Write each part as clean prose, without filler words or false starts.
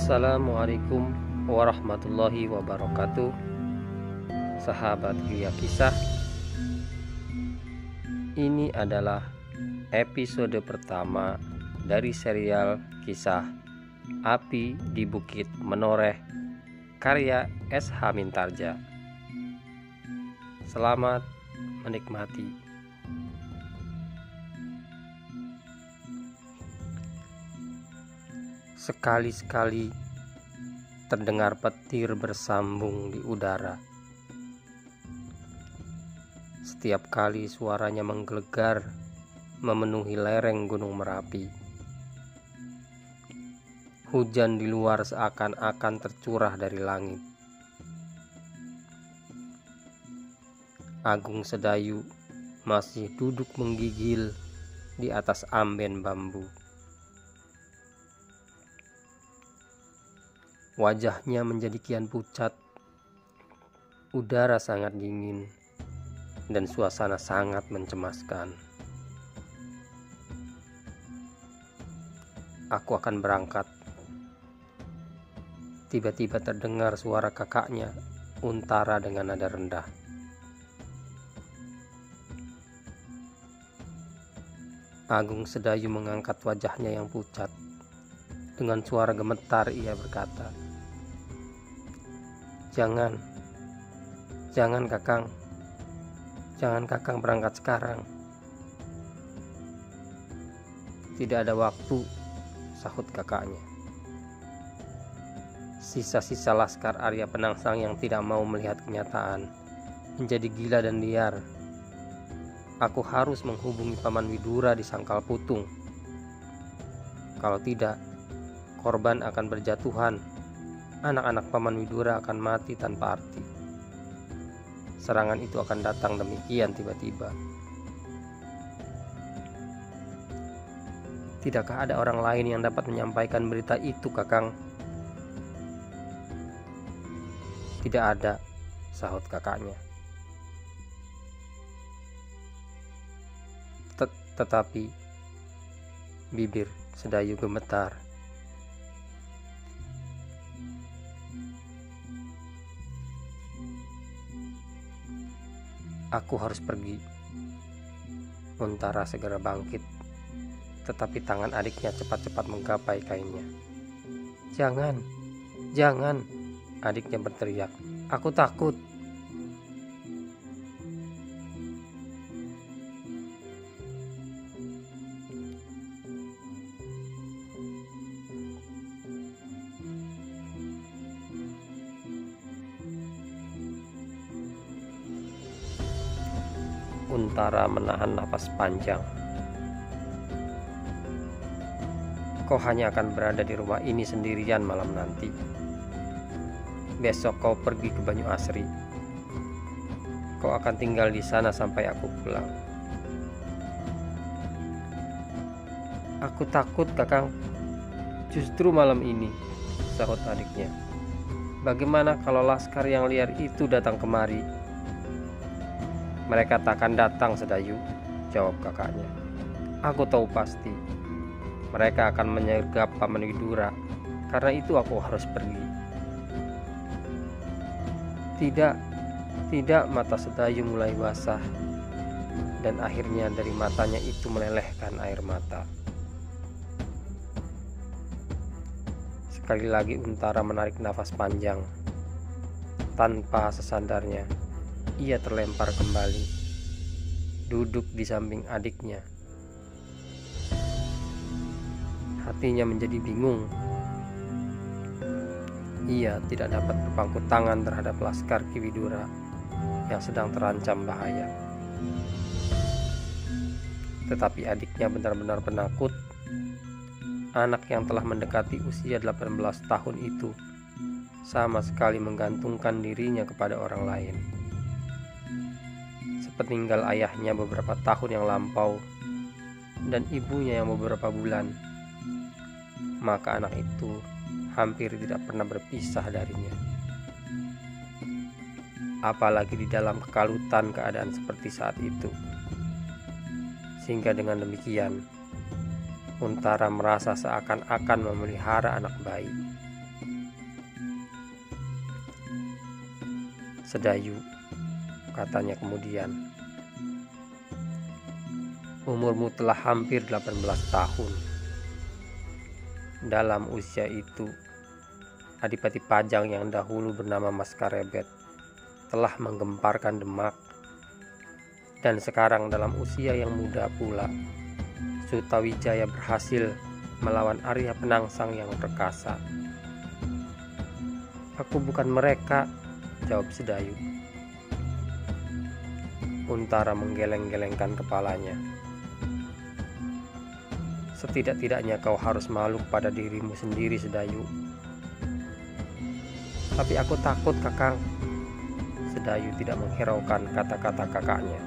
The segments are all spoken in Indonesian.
Assalamualaikum warahmatullahi wabarakatuh. Sahabat Gria Kisah, ini adalah episode pertama dari serial kisah Api di Bukit Menoreh karya S.H. Mintarja. Selamat menikmati. Sekali-sekali terdengar petir bersambung di udara. Setiap kali suaranya menggelegar memenuhi lereng Gunung Merapi. Hujan di luar seakan-akan tercurah dari langit. Agung Sedayu masih duduk menggigil di atas amben bambu. Wajahnya menjadi kian pucat. Udara sangat dingin dan suasana sangat mencemaskan. Aku akan berangkat. Tiba-tiba terdengar suara kakaknya, Untara, dengan nada rendah. Agung Sedayu mengangkat wajahnya yang pucat. Dengan suara gemetar ia berkata, Jangan Kakang. Jangan Kakang berangkat sekarang. Tidak ada waktu, sahut kakaknya. Sisa-sisa laskar Arya Penangsang yang tidak mau melihat kenyataan menjadi gila dan liar. Aku harus menghubungi Paman Widura di Sangkal Putung. Kalau tidak, korban akan berjatuhan. Anak-anak Paman Widura akan mati tanpa arti. Serangan itu akan datang demikian tiba-tiba. Tidakkah ada orang lain yang dapat menyampaikan berita itu, Kakang? Tidak ada, sahut kakaknya. Tetapi bibir Sedayu gemetar. Aku harus pergi. Untara segera bangkit, tetapi tangan adiknya cepat-cepat menggapai kainnya. Jangan, adiknya berteriak. Aku takut. Untara menahan napas panjang. Kau hanya akan berada di rumah ini sendirian malam nanti. Besok kau pergi ke Banyu Asri. Kau akan tinggal di sana sampai aku pulang. Aku takut, Kakang. Justru malam ini, sahut adiknya. Bagaimana kalau laskar yang liar itu datang kemari? Mereka takkan datang, Sedayu, jawab kakaknya. Aku tahu pasti. Mereka akan menyergap Paman Widura. Karena itu aku harus pergi. Tidak, mata Sedayu mulai basah. Dan akhirnya dari matanya itu melelehkan air mata. Sekali lagi Untara menarik nafas panjang. Tanpa sesadarnya, ia terlempar kembali, duduk di samping adiknya. Hatinya menjadi bingung. Ia tidak dapat berpangku tangan terhadap laskar Ki Widura yang sedang terancam bahaya. Tetapi adiknya benar-benar penakut. Anak yang telah mendekati usia 18 tahun itu sama sekali menggantungkan dirinya kepada orang lain. Sepeninggal ayahnya beberapa tahun yang lampau dan ibunya yang beberapa bulan, maka anak itu hampir tidak pernah berpisah darinya. Apalagi di dalam kekalutan keadaan seperti saat itu. Sehingga dengan demikian, Untara merasa seakan-akan memelihara anak bayi. "Sedayu," katanya kemudian, "umurmu telah hampir 18 tahun. Dalam usia itu, Adipati Pajang yang dahulu bernama Mas Karebet telah menggemparkan Demak. Dan sekarang dalam usia yang muda pula, Sutawijaya berhasil melawan Arya Penangsang yang perkasa." "Aku bukan mereka," jawab Sedayu. Untara menggeleng-gelengkan kepalanya. "Setidak-tidaknya kau harus malu pada dirimu sendiri, Sedayu." "Tapi aku takut, Kakang." Sedayu tidak menghiraukan kata-kata kakaknya.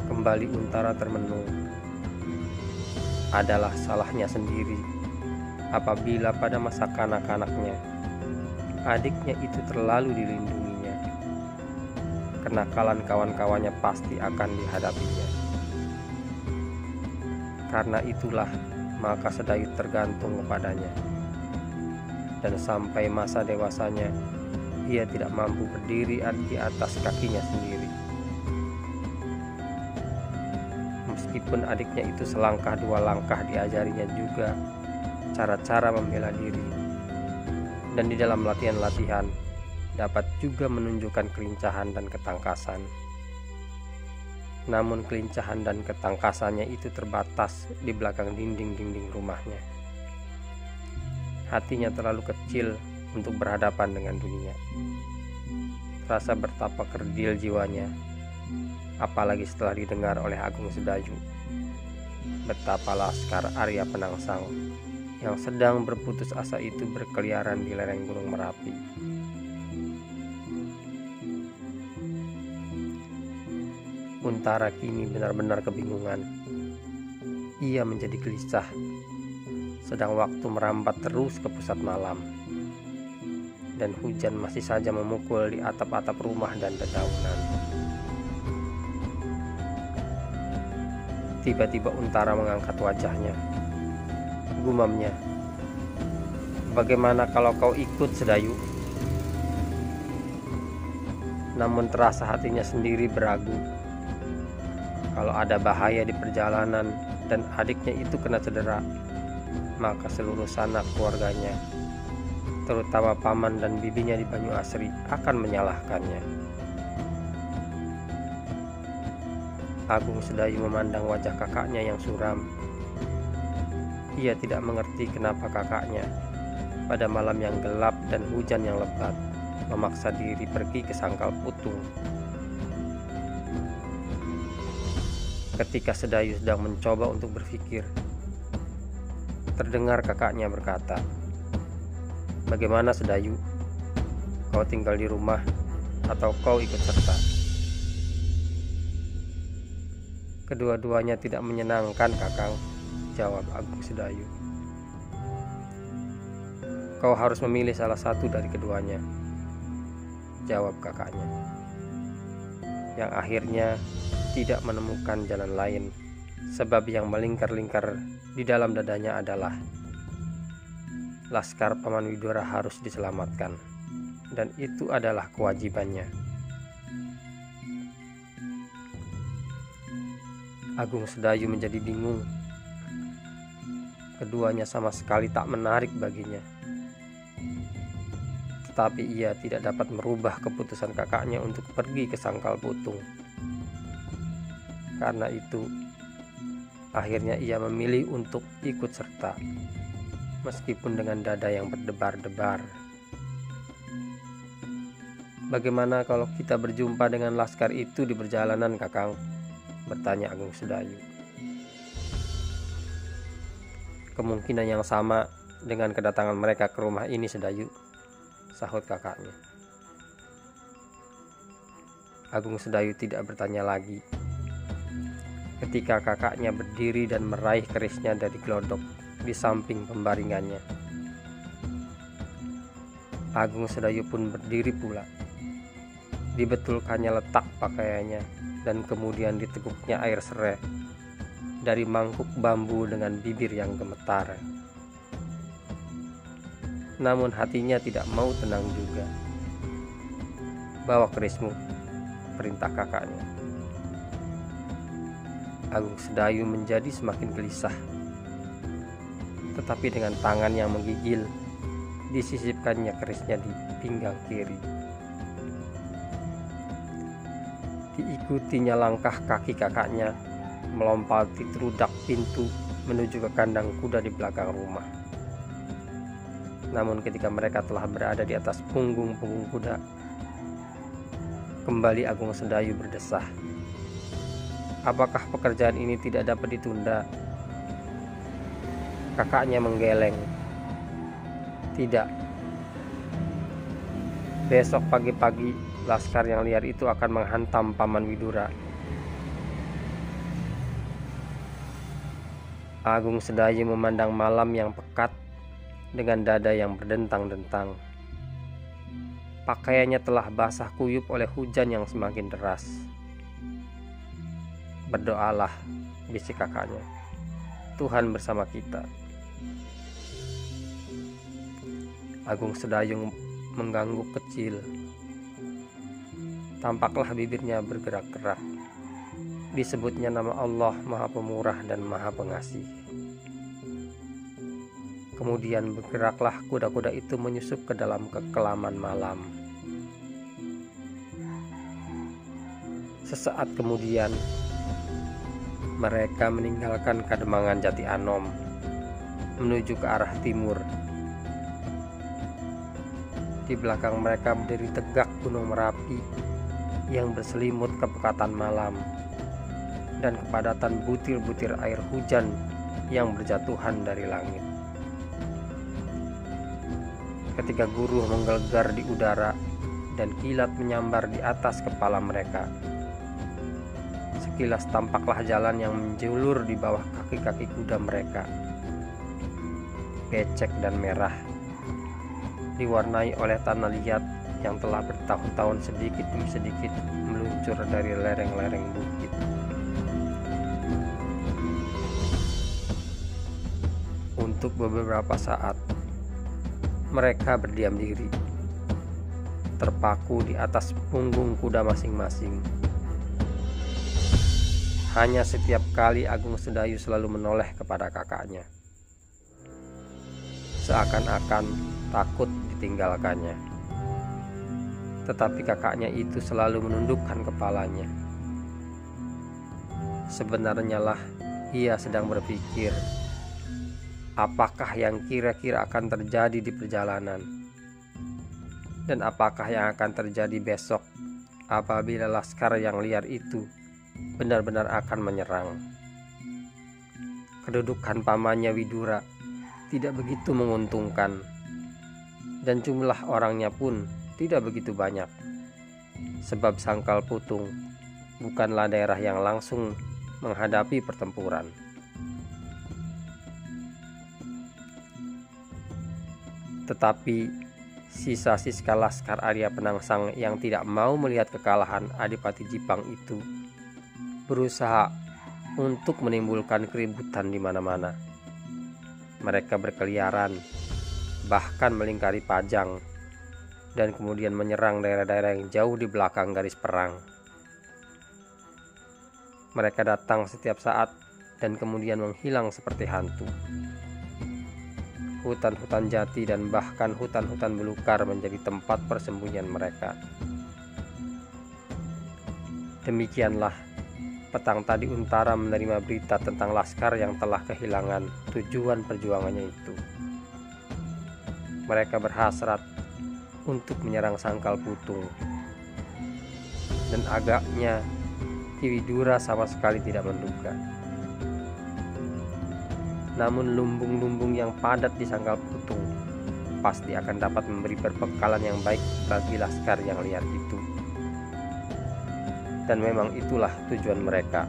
Kembali Untara termenung. Adalah salahnya sendiri apabila pada masa kanak-kanaknya adiknya itu terlalu dilindunginya. Kenakalan kawan-kawannya pasti akan dihadapinya. Karena itulah maka Sedayu tergantung kepadanya. Dan sampai masa dewasanya, ia tidak mampu berdiri di atas kakinya sendiri. Meskipun adiknya itu selangkah dua langkah diajarinya juga cara-cara membela diri, dan di dalam latihan-latihan dapat juga menunjukkan kelincahan dan ketangkasan. Namun kelincahan dan ketangkasannya itu terbatas di belakang dinding-dinding rumahnya. Hatinya terlalu kecil untuk berhadapan dengan dunia. Terasa betapa kerdil jiwanya, apalagi setelah didengar oleh Agung Sedayu betapa laskar Arya Penangsang yang sedang berputus asa itu berkeliaran di lereng Gunung Merapi. Untara kini benar-benar kebingungan. Ia menjadi gelisah, sedang waktu merambat terus ke pusat malam, dan hujan masih saja memukul di atap-atap rumah dan dedaunan. Tiba-tiba Untara mengangkat wajahnya. Gumamnya, "Bagaimana kalau kau ikut, Sedayu?" Namun terasa hatinya sendiri beragu. Kalau ada bahaya di perjalanan dan adiknya itu kena cedera, maka seluruh sanak keluarganya, terutama paman dan bibinya di Banyuasri, akan menyalahkannya. Agung Sedayu memandang wajah kakaknya yang suram. Ia tidak mengerti kenapa kakaknya pada malam yang gelap dan hujan yang lebat memaksa diri pergi ke Sangkal Putung. Ketika Sedayu sedang mencoba untuk berpikir, terdengar kakaknya berkata, "Bagaimana, Sedayu? Kau tinggal di rumah atau kau ikut serta?" "Kedua-duanya tidak menyenangkan, Kakang," jawab Agung Sedayu. "Kau harus memilih salah satu dari keduanya," jawab kakaknya, yang akhirnya tidak menemukan jalan lain, sebab yang melingkar-lingkar di dalam dadanya adalah laskar Paman Widura harus diselamatkan, dan itu adalah kewajibannya. Agung Sedayu menjadi bingung. Keduanya sama sekali tak menarik baginya. Tetapi ia tidak dapat merubah keputusan kakaknya untuk pergi ke Sangkal Putung. Karena itu, akhirnya ia memilih untuk ikut serta, meskipun dengan dada yang berdebar-debar. "Bagaimana kalau kita berjumpa dengan laskar itu di perjalanan, Kakang?" bertanya Agung Sedayu. "Kemungkinan yang sama dengan kedatangan mereka ke rumah ini, Sedayu," sahut kakaknya. Agung Sedayu tidak bertanya lagi. Ketika kakaknya berdiri dan meraih kerisnya dari glodok di samping pembaringannya, Agung Sedayu pun berdiri pula. Dibetulkannya letak pakaiannya dan kemudian diteguknya air serai dari mangkuk bambu dengan bibir yang gemetar. namun hatinya tidak mau tenang juga. "Bawa kerismu," perintah kakaknya. Agung Sedayu menjadi semakin gelisah. Tetapi dengan tangan yang menggigil, disisipkannya kerisnya di pinggang kiri. Diikutinya langkah kaki kakaknya melompati terudak pintu menuju ke kandang kuda di belakang rumah. Namun ketika mereka telah berada di atas punggung-punggung kuda, kembali Agung Sedayu berdesah. Apakah pekerjaan ini tidak dapat ditunda? Kakaknya menggeleng. Tidak. Besok pagi-pagi laskar yang liar itu akan menghantam Paman Widura. Agung Sedayu memandang malam yang pekat dengan dada yang berdentang-dentang. Pakaiannya telah basah kuyup oleh hujan yang semakin deras. "Berdoalah," bisik kakaknya. "Tuhan bersama kita." Agung Sedayu mengangguk kecil. Tampaklah bibirnya bergerak-gerak. Disebutnya nama Allah Maha Pemurah dan Maha Pengasih. Kemudian bergeraklah kuda-kuda itu menyusup ke dalam kekelaman malam. Sesaat kemudian, mereka meninggalkan Kademangan Jati Anom menuju ke arah timur. Di belakang mereka berdiri tegak Gunung Merapi yang berselimut kepekatan malam dan kepadatan butir-butir air hujan yang berjatuhan dari langit. Ketika guruh menggelegar di udara dan kilat menyambar di atas kepala mereka, sekilas tampaklah jalan yang menjulur di bawah kaki-kaki kuda mereka, becek dan merah, diwarnai oleh tanah liat yang telah bertahun-tahun sedikit demi sedikit meluncur dari lereng-lereng bukit. Untuk beberapa saat mereka berdiam diri, terpaku di atas punggung kuda masing-masing. Hanya setiap kali Agung Sedayu selalu menoleh kepada kakaknya, seakan-akan takut ditinggalkannya. Tetapi kakaknya itu selalu menundukkan kepalanya. Sebenarnya lah ia sedang berpikir, apakah yang kira-kira akan terjadi di perjalanan, dan apakah yang akan terjadi besok apabila laskar yang liar itu benar-benar akan menyerang. Kedudukan pamannya Widura tidak begitu menguntungkan, dan jumlah orangnya pun tidak begitu banyak, sebab Sangkal Putung bukanlah daerah yang langsung menghadapi pertempuran. Tetapi sisa-sisa laskar Arya Penangsang yang tidak mau melihat kekalahan Adipati Jipang itu berusaha untuk menimbulkan keributan di mana-mana. Mereka berkeliaran, bahkan melingkari Pajang, dan kemudian menyerang daerah-daerah yang jauh di belakang garis perang. Mereka datang setiap saat dan kemudian menghilang seperti hantu. Hutan-hutan jati dan bahkan hutan-hutan belukar menjadi tempat persembunyian mereka. Demikianlah petang tadi Untara menerima berita tentang laskar yang telah kehilangan tujuan perjuangannya itu. Mereka berhasrat untuk menyerang Sangkal Putung, dan agaknya Ki Widura sama sekali tidak menduga. Namun lumbung-lumbung yang padat di Sangkal Putung pasti akan dapat memberi perbekalan yang baik bagi laskar yang liar itu. Dan memang itulah tujuan mereka.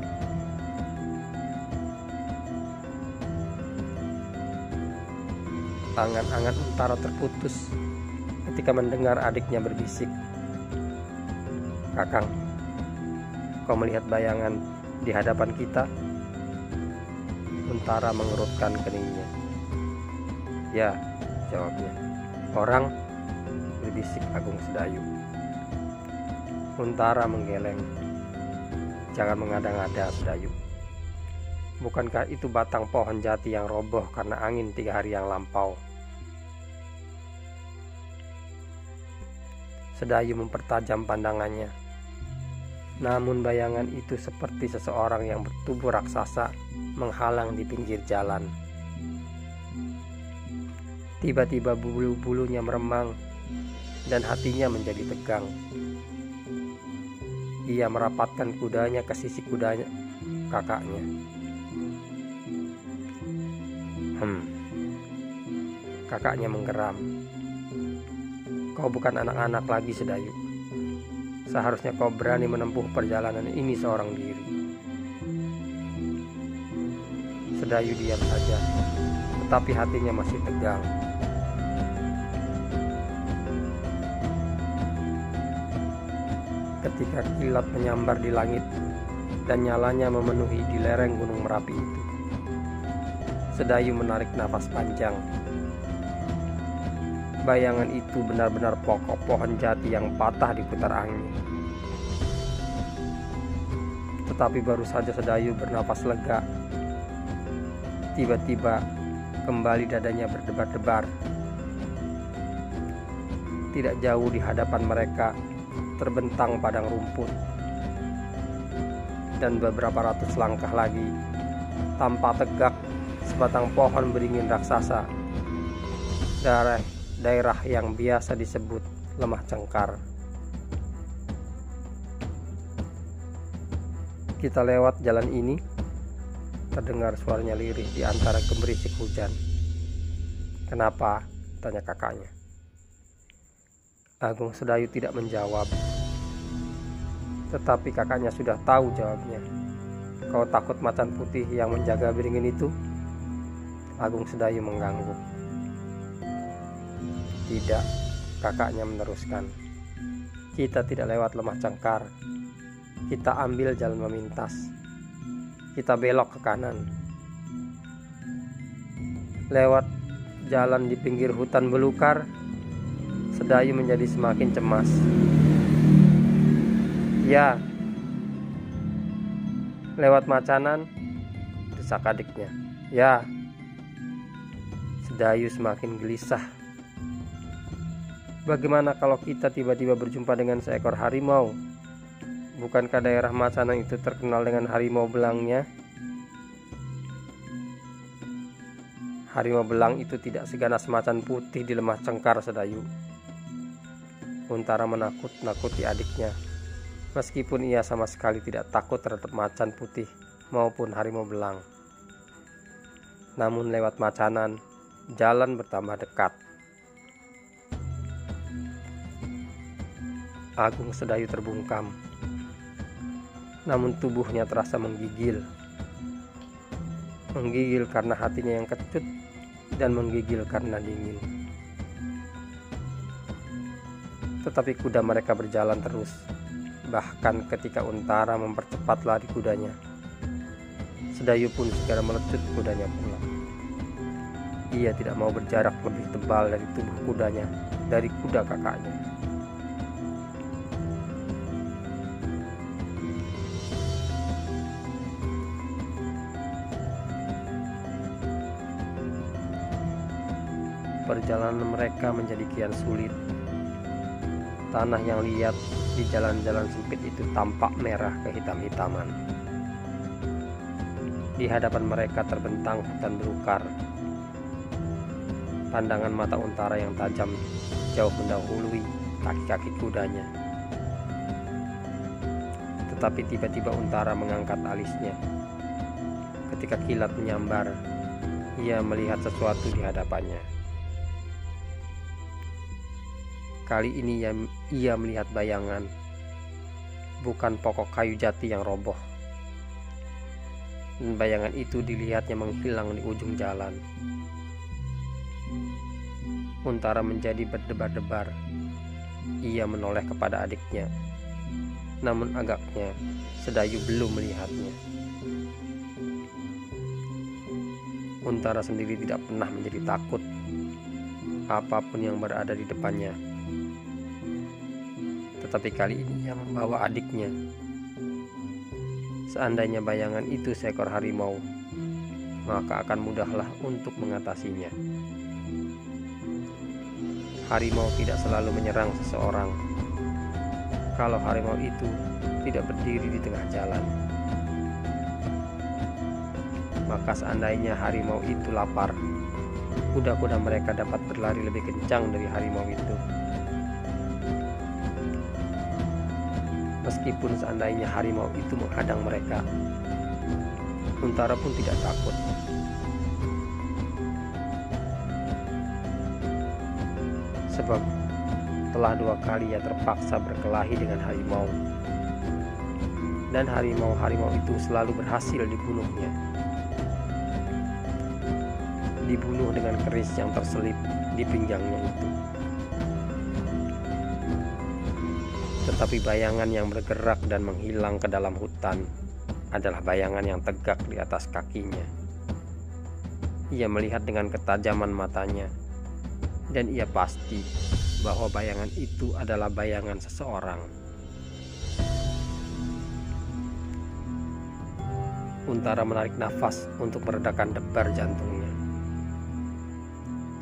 Angan-angan Untara terputus ketika mendengar adiknya berbisik, "Kakang, kau melihat bayangan di hadapan kita?" Untara mengerutkan keningnya. "Ya," jawabnya. Orang, berbisik Agung Sedayu. Untara menggeleng. Jangan mengada-ngada, Sedayu. Bukankah itu batang pohon jati yang roboh karena angin 3 hari yang lampau? Sedayu mempertajam pandangannya. Namun bayangan itu seperti seseorang yang bertubuh raksasa menghalang di pinggir jalan. Tiba-tiba bulu-bulunya meremang dan hatinya menjadi tegang. Ia merapatkan kudanya ke sisi kudanya kakaknya. Kakaknya menggeram. Kau bukan anak-anak lagi, Sedayu. Seharusnya kau berani menempuh perjalanan ini seorang diri. Sedayu diam saja, tetapi hatinya masih tegang. Ketika kilat menyambar di langit dan nyalanya memenuhi di lereng Gunung Merapi itu, Sedayu menarik nafas panjang. Bayangan itu benar-benar pokok pohon jati yang patah diputar angin. Tetapi baru saja Sedayu bernafas lega, tiba-tiba kembali dadanya berdebar-debar. Tidak jauh di hadapan mereka terbentang padang rumput, dan beberapa ratus langkah lagi tampak tegak sebatang pohon beringin raksasa, daerah yang biasa disebut Lemah Cengkar. Kita lewat jalan ini, terdengar suaranya lirih di antara gemerisik hujan. Kenapa? Tanya kakaknya. Agung Sedayu tidak menjawab, tetapi kakaknya sudah tahu jawabnya. Kau takut macan putih yang menjaga beringin itu? Agung Sedayu mengangguk. Tidak, kakaknya meneruskan. Kita tidak lewat Lemah Cengkar. Kita ambil jalan memintas. Kita belok ke kanan. Lewat jalan di pinggir hutan belukar, Sedayu menjadi semakin cemas. Ya, lewat Macanan, desak adiknya. Ya, Sedayu semakin gelisah. Bagaimana kalau kita tiba-tiba berjumpa dengan seekor harimau? Bukankah daerah Macanan itu terkenal dengan harimau belangnya? Harimau belang itu tidak seganas macan putih di Lemah Cengkar, Sedayu. Untara menakut-nakuti adiknya, meskipun ia sama sekali tidak takut terhadap macan putih maupun harimau belang. Namun lewat Macanan, jalan bertambah dekat. Agung Sedayu terbungkam, namun tubuhnya terasa menggigil. Menggigil karena hatinya yang kecut dan menggigil karena dingin. Tetapi kuda mereka berjalan terus, bahkan ketika Untara mempercepat lari kudanya. Sedayu pun segera melecut kudanya pulang. Ia tidak mau berjarak lebih tebal dari tubuh kudanya, dari kuda kakaknya. Perjalanan mereka menjadi kian sulit. Tanah yang liat di jalan-jalan sempit itu tampak merah kehitam-hitaman. Di hadapan mereka terbentang hutan belukar. Pandangan mata Untara yang tajam jauh mendahului kaki-kaki kudanya. Tetapi tiba-tiba Untara mengangkat alisnya. Ketika kilat menyambar, ia melihat sesuatu di hadapannya. Kali ini ia melihat bayangan, bukan pokok kayu jati yang roboh. Dan bayangan itu dilihatnya menghilang di ujung jalan. Untara menjadi berdebar-debar. Ia menoleh kepada adiknya, namun agaknya Sedayu belum melihatnya. Untara sendiri tidak pernah menjadi takut. apapun yang berada di depannya. Tetapi kali ini ia membawa adiknya. Seandainya bayangan itu seekor harimau, maka akan mudahlah untuk mengatasinya. Harimau tidak selalu menyerang seseorang. Kalau harimau itu tidak berdiri di tengah jalan, maka seandainya harimau itu lapar, kuda-kuda mereka dapat berlari lebih kencang dari harimau itu. Meskipun seandainya harimau itu menghadang mereka, Untara pun tidak takut. Sebab telah 2 kali ia terpaksa berkelahi dengan harimau, dan harimau-harimau itu selalu berhasil dibunuhnya. Dibunuh dengan keris yang terselip di pinggangnya itu. Tetapi bayangan yang bergerak dan menghilang ke dalam hutan adalah bayangan yang tegak di atas kakinya. Ia melihat dengan ketajaman matanya, dan ia pasti bahwa bayangan itu adalah bayangan seseorang. Untara menarik nafas untuk meredakan debar jantungnya.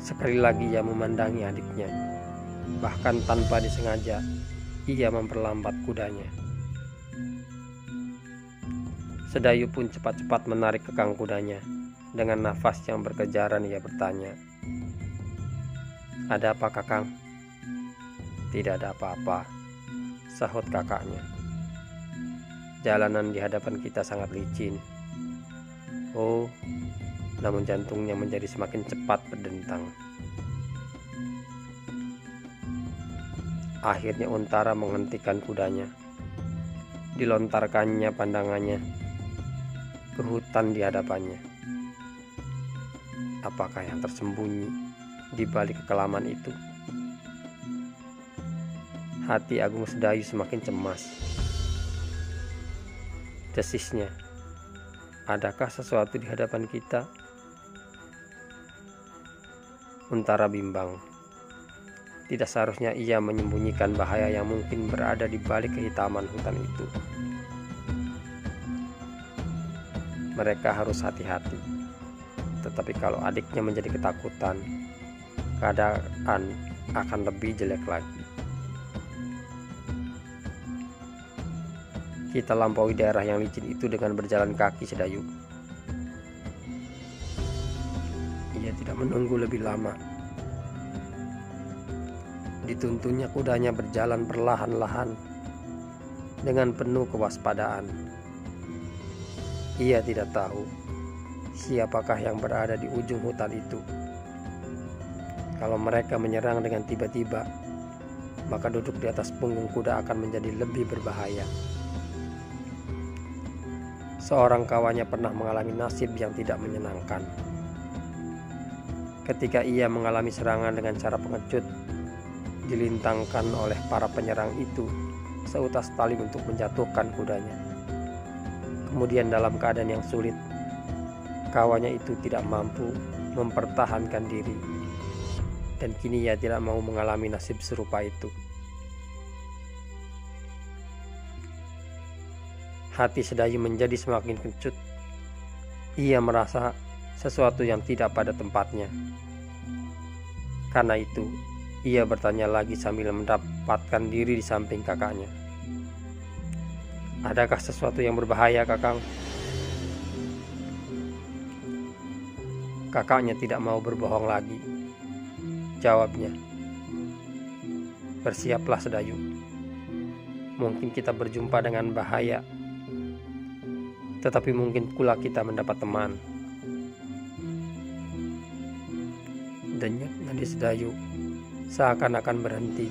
Sekali lagi ia memandangi adiknya, bahkan tanpa disengaja ia memperlambat kudanya. Sedayu pun cepat-cepat menarik kekang kudanya. Dengan nafas yang berkejaran ia bertanya, "Ada apa, Kakang?" "Tidak ada apa-apa," sahut kakaknya. "Jalanan di hadapan kita sangat licin." "Oh," namun jantungnya menjadi semakin cepat berdentang. Akhirnya Untara menghentikan kudanya. Dilontarkannya pandangannya ke hutan di hadapannya. Apakah yang tersembunyi di balik kekelaman itu? Hati Agung Sedayu semakin cemas. Desisnya, "Adakah sesuatu di hadapan kita?" Untara bimbang. Tidak seharusnya ia menyembunyikan bahaya yang mungkin berada di balik kehitaman hutan itu. Mereka harus hati-hati. Tetapi kalau adiknya menjadi ketakutan, keadaan akan lebih jelek lagi. Kita lampaui daerah yang licin itu dengan berjalan kaki, Sedayu. Ia tidak menunggu lebih lama. Dituntunnya kudanya berjalan perlahan-lahan dengan penuh kewaspadaan. Ia tidak tahu siapakah yang berada di ujung hutan itu. Kalau mereka menyerang dengan tiba-tiba, maka duduk di atas punggung kuda akan menjadi lebih berbahaya. Seorang kawannya pernah mengalami nasib yang tidak menyenangkan. Ketika ia mengalami serangan dengan cara pengecut, dilintangkan oleh para penyerang itu seutas tali untuk menjatuhkan kudanya. Kemudian dalam keadaan yang sulit, kawannya itu tidak mampu mempertahankan diri, dan kini ia tidak mau mengalami nasib serupa itu. Hati Sedayu menjadi semakin kecut. Ia merasa sesuatu yang tidak pada tempatnya. Karena itu, ia bertanya lagi sambil mendapatkan diri di samping kakaknya. "Adakah sesuatu yang berbahaya, Kakang?" Kakaknya tidak mau berbohong lagi. Jawabnya, "Bersiaplah, Sedayu. Mungkin kita berjumpa dengan bahaya, tetapi mungkin pula kita mendapat teman." Denyut nadi Sedayu seakan-akan berhenti.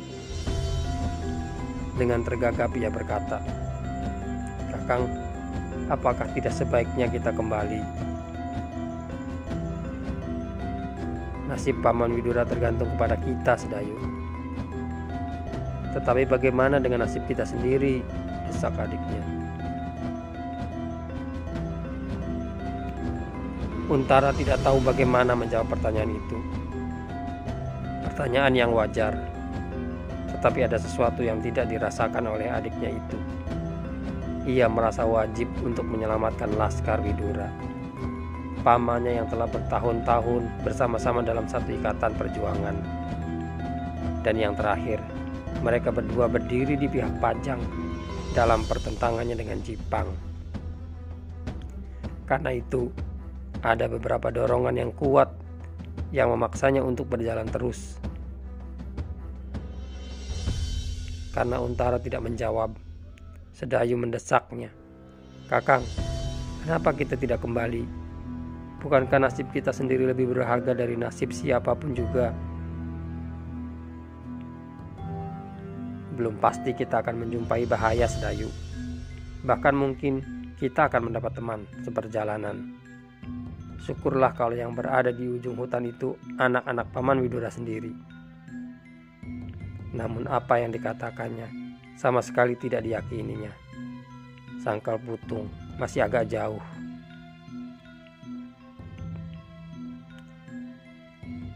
Dengan tergagap ia berkata, "Kakang, apakah tidak sebaiknya kita kembali? Nasib Paman Widura tergantung kepada kita, Sedayu." "Tetapi bagaimana dengan nasib kita sendiri?" desak adiknya. Untara tidak tahu bagaimana menjawab pertanyaan itu. Pertanyaan yang wajar, tetapi ada sesuatu yang tidak dirasakan oleh adiknya itu. Ia merasa wajib untuk menyelamatkan Laskar Widura, pamannya yang telah bertahun-tahun bersama-sama dalam satu ikatan perjuangan. Dan yang terakhir, mereka berdua berdiri di pihak Pajang dalam pertentangannya dengan Jipang. Karena itu, ada beberapa dorongan yang kuat yang memaksanya untuk berjalan terus. Karena Untara tidak menjawab, Sedayu mendesaknya. "Kakang, kenapa kita tidak kembali? Bukankah nasib kita sendiri lebih berharga dari nasib siapapun juga? Belum pasti kita akan menjumpai bahaya, Sedayu. Bahkan mungkin kita akan mendapat teman seperjalanan. Syukurlah kalau yang berada di ujung hutan itu anak-anak Paman Widura sendiri." Namun apa yang dikatakannya sama sekali tidak diyakininya. Sangkal Putung masih agak jauh.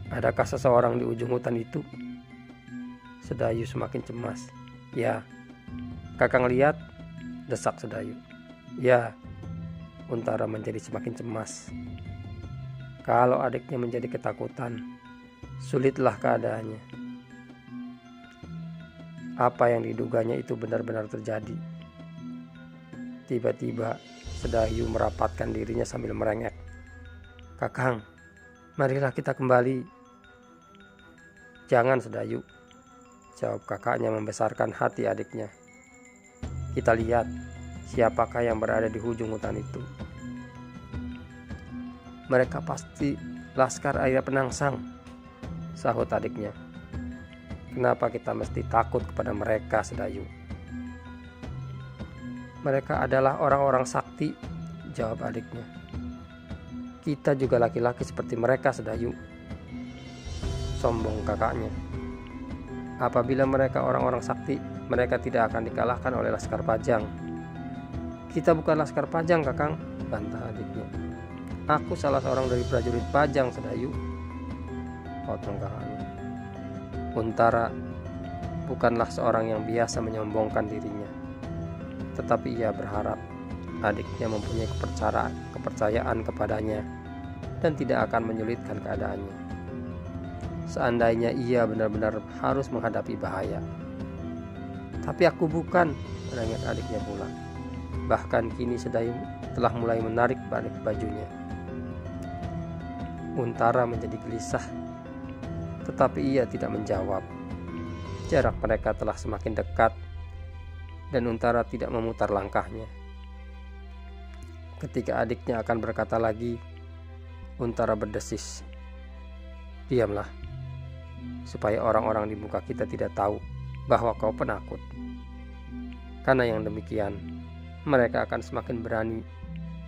Adakah seseorang di ujung hutan itu? Sedayu semakin cemas. "Ya, Kakang lihat," desak Sedayu. "Ya." Untara menjadi semakin cemas. Kalau adiknya menjadi ketakutan, sulitlah keadaannya. Apa yang diduganya itu benar-benar terjadi. Tiba-tiba Sedayu merapatkan dirinya sambil merengek. "Kakang, marilah kita kembali." "Jangan, Sedayu," jawab kakaknya membesarkan hati adiknya. "Kita lihat siapakah yang berada di ujung hutan itu. Mereka pasti Laskar Arya Penangsang," sahut adiknya. "Kenapa kita mesti takut kepada mereka, Sedayu?" "Mereka adalah orang-orang sakti," jawab adiknya. "Kita juga laki-laki seperti mereka, Sedayu," sombong kakaknya. "Apabila mereka orang-orang sakti, mereka tidak akan dikalahkan oleh Laskar Pajang." "Kita bukan Laskar Pajang, Kakang," bantah adiknya. "Aku salah seorang dari prajurit Pajang, Sedayu," potong kakaknya. Untara bukanlah seorang yang biasa menyombongkan dirinya, tetapi ia berharap adiknya mempunyai kepercayaan kepadanya dan tidak akan menyulitkan keadaannya. Seandainya ia benar-benar harus menghadapi bahaya. "Tapi aku bukan," merengek adiknya pula. Bahkan kini Sedayu telah mulai menarik balik bajunya. Untara menjadi gelisah, tetapi ia tidak menjawab. Jarak mereka telah semakin dekat dan Untara tidak memutar langkahnya. Ketika adiknya akan berkata lagi, Untara berdesis, "Diamlah, supaya orang-orang di muka kita tidak tahu bahwa kau penakut. Karena yang demikian, mereka akan semakin berani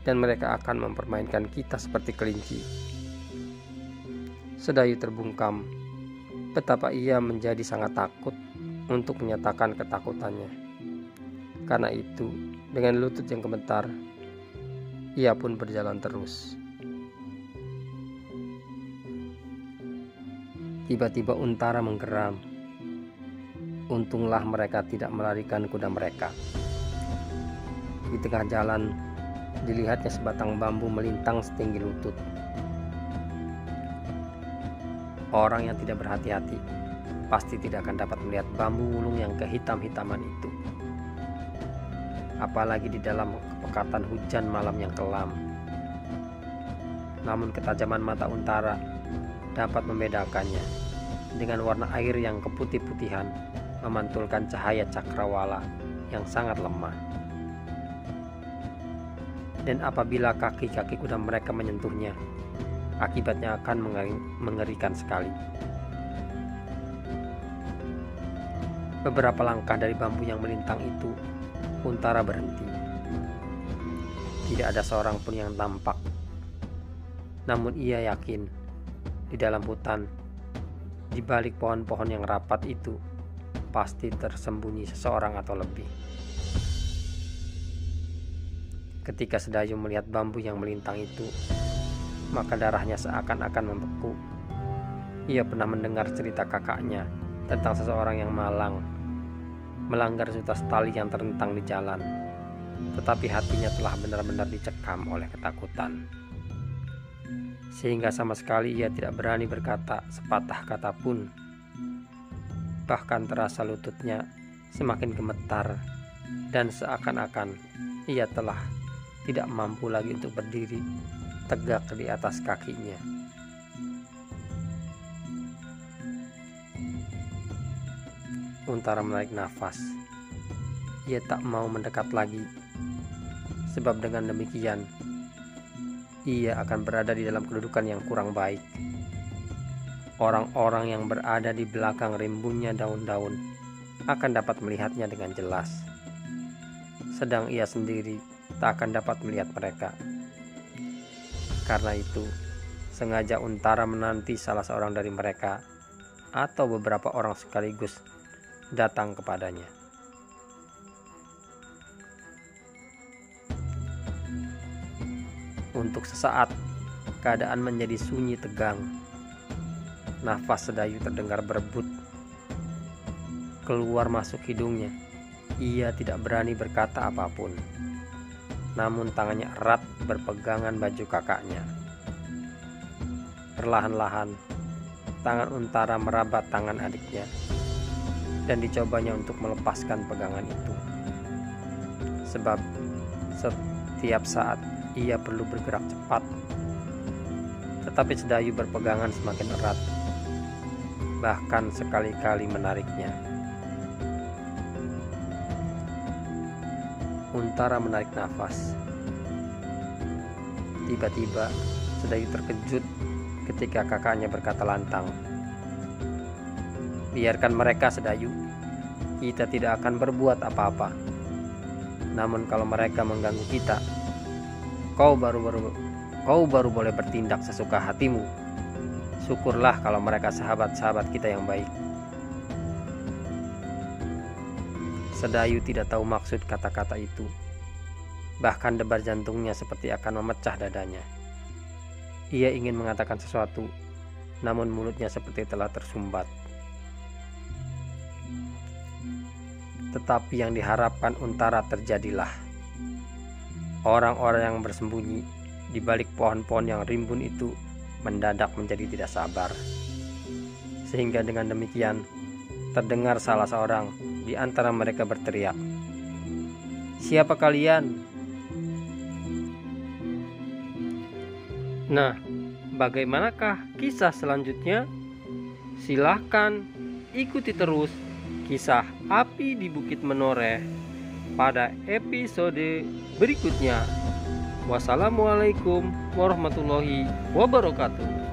dan mereka akan mempermainkan kita seperti kelinci." Sedayu terbungkam. Betapa ia menjadi sangat takut untuk menyatakan ketakutannya. Karena itu, dengan lutut yang gemetar, ia pun berjalan terus. Tiba-tiba Untara menggeram. Untunglah mereka tidak melarikan kuda mereka. Di tengah jalan, dilihatnya sebatang bambu melintang setinggi lutut. Orang yang tidak berhati-hati pasti tidak akan dapat melihat bambu wulung yang kehitam-hitaman itu. Apalagi di dalam kepekatan hujan malam yang kelam. Namun ketajaman mata Untara dapat membedakannya dengan warna air yang keputih-putihan memantulkan cahaya cakrawala yang sangat lemah. Dan apabila kaki-kaki kuda mereka menyentuhnya, akibatnya akan mengerikan sekali. Beberapa langkah dari bambu yang melintang itu, Untara berhenti. Tidak ada seorang pun yang tampak. Namun ia yakin, di dalam hutan, di balik pohon-pohon yang rapat itu, pasti tersembunyi seseorang atau lebih. Ketika Sedayu melihat bambu yang melintang itu, maka darahnya seakan-akan membeku. Ia pernah mendengar cerita kakaknya tentang seseorang yang malang, melanggar sutas tali yang terentang di jalan, tetapi hatinya telah benar-benar dicekam oleh ketakutan, sehingga sama sekali ia tidak berani berkata sepatah kata pun. Bahkan terasa lututnya semakin gemetar dan seakan-akan ia telah tidak mampu lagi untuk berdiri tegak di atas kakinya. Untara menarik nafas. Ia tak mau mendekat lagi, sebab dengan demikian ia akan berada di dalam kedudukan yang kurang baik. Orang-orang yang berada di belakang rimbunnya daun-daun akan dapat melihatnya dengan jelas, sedang ia sendiri tak akan dapat melihat mereka. Karena itu, sengaja Untara menanti salah seorang dari mereka atau beberapa orang sekaligus datang kepadanya. Untuk sesaat, keadaan menjadi sunyi tegang. Nafas Sedayu terdengar berebut keluar masuk hidungnya. Ia tidak berani berkata apapun, namun tangannya erat berpegangan baju kakaknya. Perlahan-lahan, tangan Untara merabat tangan adiknya dan dicobanya untuk melepaskan pegangan itu. Sebab setiap saat ia perlu bergerak cepat. Tetapi Sedayu berpegangan semakin erat, bahkan sekali-kali menariknya. Untara menarik nafas. Tiba-tiba Sedayu terkejut ketika kakaknya berkata lantang, "Biarkan mereka, Sedayu. Kita tidak akan berbuat apa-apa. Namun kalau mereka mengganggu kita, kau baru boleh bertindak sesuka hatimu. Syukurlah kalau mereka sahabat-sahabat kita yang baik." Sedayu tidak tahu maksud kata-kata itu. Bahkan debar jantungnya seperti akan memecah dadanya. Ia ingin mengatakan sesuatu, namun mulutnya seperti telah tersumbat. Tetapi yang diharapkan Untara terjadilah. Orang-orang yang bersembunyi di balik pohon-pohon yang rimbun itu mendadak menjadi tidak sabar. Sehingga dengan demikian terdengar salah seorang di antara mereka berteriak, "Siapa kalian?" Nah, bagaimanakah kisah selanjutnya? Silahkan ikuti terus kisah Api di Bukit Menoreh pada episode berikutnya. Wassalamualaikum warahmatullahi wabarakatuh.